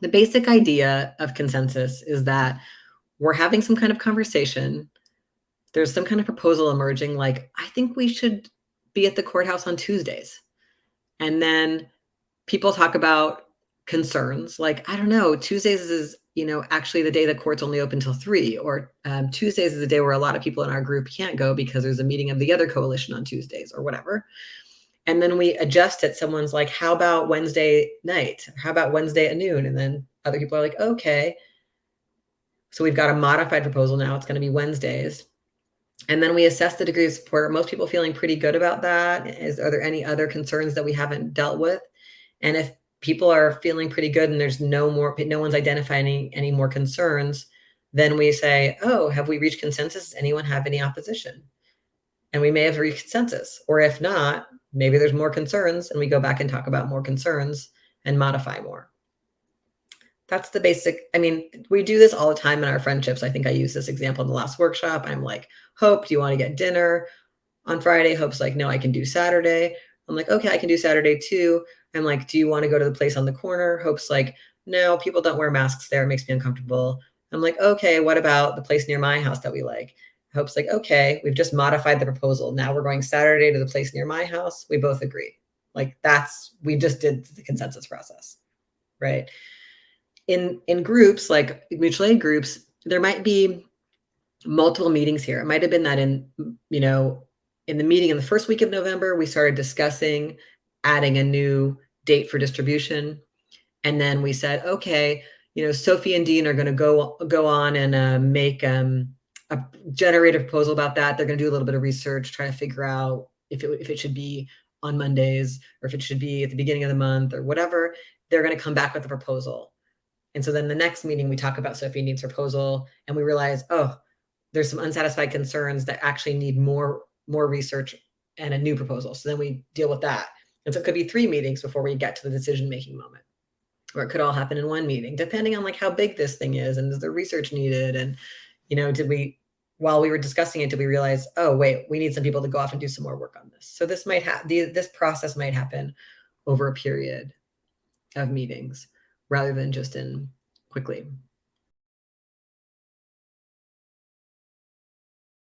The basic idea of consensus is that we're having some kind of conversation. There's some kind of proposal emerging, like, I think we should be at the courthouse on Tuesdays. And then people talk about concerns, like, I don't know, Tuesdays is, actually the day the court's only open till 3, or Tuesdays is the day where a lot of people in our group can't go because there's a meeting of the other coalition on Tuesdays or whatever. And then we adjust it. Someone's like, how about Wednesday night? How about Wednesday at noon? And then other people are like, okay. So we've got a modified proposal now. It's going to be Wednesdays. And then we assess the degree of support. Are most people feeling pretty good about that? Are there any other concerns that we haven't dealt with? And if people are feeling pretty good and there's no one's identifying any more concerns, then we say, oh, have we reached consensus? Does anyone have any opposition? And we may have reached consensus. Or if not, maybe there's more concerns and we go back and talk about more concerns and modify more. That's the basic. I mean, we do this all the time in our friendships. I think I used this example in the last workshop. I'm like, Hope, do you want to get dinner on Friday? Hope's like, no, I can do Saturday. I'm like, okay, I can do Saturday too. I'm like, do you want to go to the place on the corner? Hope's like, no, people don't wear masks there. It makes me uncomfortable. I'm like, okay, what about the place near my house that we like? Hope's like, okay, we've just modified the proposal. Now we're going Saturday to the place near my house. We both agree. Like we just did the consensus process, right? In groups, like mutual aid groups, there might be multiple meetings here. It might have been that in the meeting in the first week of November, we started discussing adding a new date for distribution. And then we said, okay, Sophie and Dean are going to go on and generate a proposal about that. They're going to do a little bit of research, try to figure out if it should be on Mondays or if it should be at the beginning of the month or whatever. They're going to come back with a proposal. And so then the next meeting, we talk about Sophie and Dean's proposal, and we realize, oh, there's some unsatisfied concerns that actually need more research and a new proposal. So then we deal with that. And so it could be 3 meetings before we get to the decision-making moment, or it could all happen in 1 meeting, depending on like how big this thing is and is there research needed. And, while we were discussing it, did we realize, oh, wait, we need some people to go off and do some more work on this. So this process might happen over a period of meetings rather than just in quickly.